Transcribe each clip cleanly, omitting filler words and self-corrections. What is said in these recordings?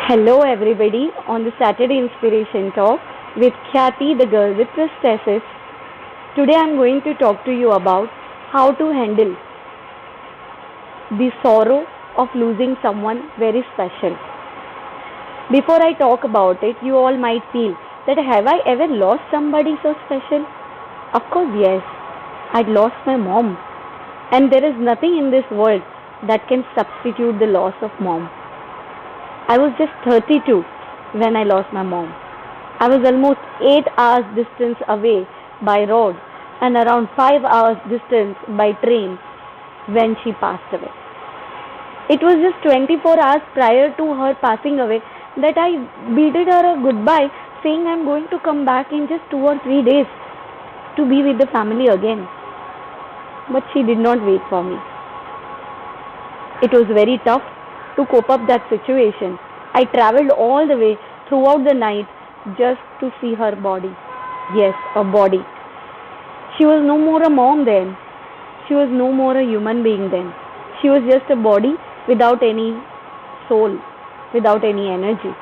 Hello, everybody, on the Saturday Inspiration Talk with Khyati, the girl with prosthesis. Today, I'm going to talk to you about how to handle the sorrow of losing someone very special. Before I talk about it, you all might feel that have I ever lost somebody so special? Of course, yes. I'd lost my mom, and there is nothing in this world that can substitute the loss of mom. I was just 32 when I lost my mom. I was almost 8 hours distance away by road and around 5 hours distance by train when she passed away. It was just 24 hours prior to her passing away that I bided her a goodbye saying I'm going to come back in just 2 or 3 days to be with the family again. But she did not wait for me. It was very tough to cope up that situation. I traveled all the way throughout the night just to see her body. Yes, a body. She was no more a mom then. She was no more a human being then. She was just a body without any soul, without any energy.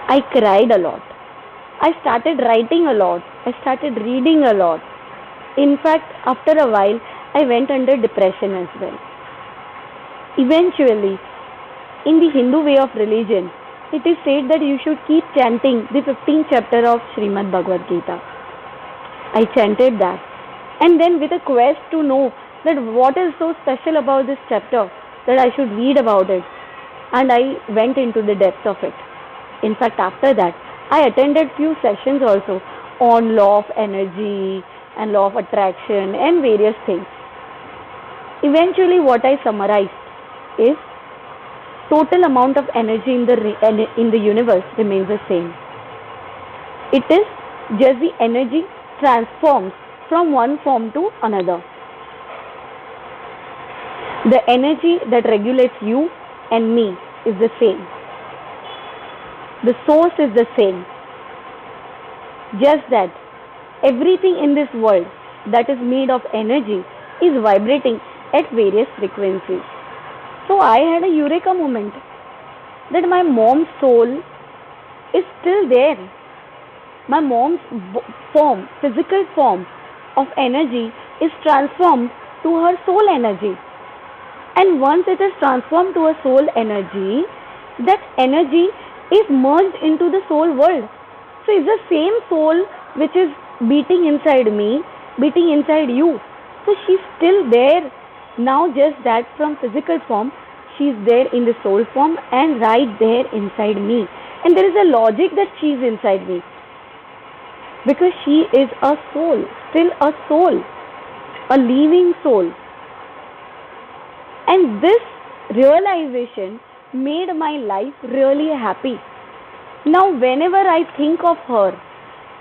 I cried a lot. I started writing a lot. I started reading a lot. In fact, after a while, I went under depression as well. Eventually, in the Hindu way of religion, it is said that you should keep chanting the 15th chapter of Srimad Bhagavad Gita. I chanted that. And then with a quest to know that what is so special about this chapter that I should read about it. And I went into the depth of it. In fact, after that, I attended few sessions also on law of energy and law of attraction and various things. Eventually, what I summarized is total amount of energy in the universe remains the same. It is just the energy transforms from one form to another. The energy that regulates you and me is the same. The source is the same. Just that everything in this world that is made of energy is vibrating at various frequencies. So I had a eureka moment that my mom's soul is still there. My mom's form, physical form of energy is transformed to her soul energy. And once it is transformed to a soul energy, that energy is merged into the soul world. So it's the same soul which is beating inside me, beating inside you. So she's still there. Now just that from physical form, she's there in the soul form and right there inside me. And there is a logic that she's inside me. Because she is a soul, still a soul, a living soul. And this realization made my life really happy. Now whenever I think of her,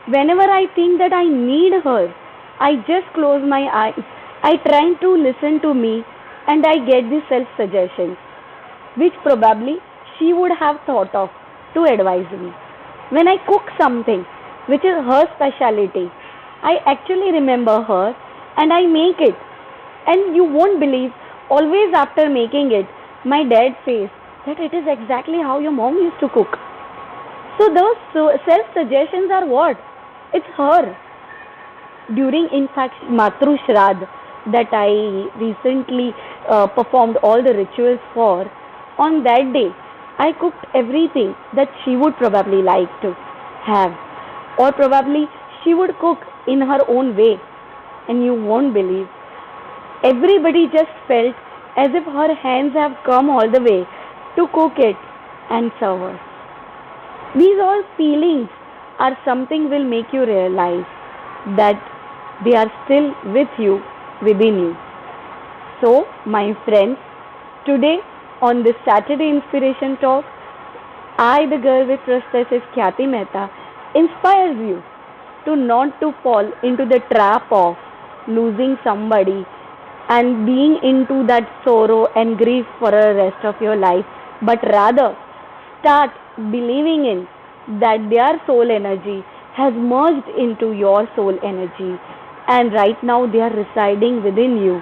whenever I think that I need her, I just close my eyes. I try to listen to me and I get the self-suggestions which probably she would have thought of to advise me. When I cook something which is her specialty, I actually remember her and I make it. And you won't believe, always after making it, my dad says that it is exactly how your mom used to cook. So those self-suggestions are what? It's her. During, in fact, Matru Shrad, that I recently performed all the rituals for, on that day, I cooked everything that she would probably like to have. Or probably she would cook in her own way. And you won't believe. Everybody just felt as if her hands have come all the way to cook it and serve us. These all feelings are something will make you realize that they are still with you, within you. So, my friends, today on this Saturday Inspiration Talk, I, the girl with prosthesis, Khyati Mehta, inspires you to not to fall into the trap of losing somebody and being into that sorrow and grief for the rest of your life, but rather start believing in that their soul energy has merged into your soul energy and right now they are residing within you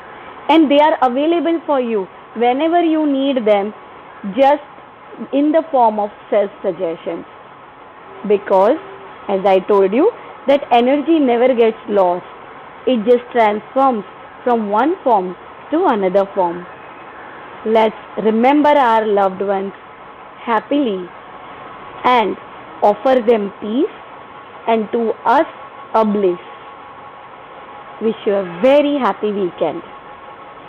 and they are available for you whenever you need them. Just in the form of self-suggestions. Because, as I told you, that energy never gets lost. It just transforms from one form to another form. Let's remember our loved ones happily and offer them peace and to us a bliss. Wish you a very happy weekend.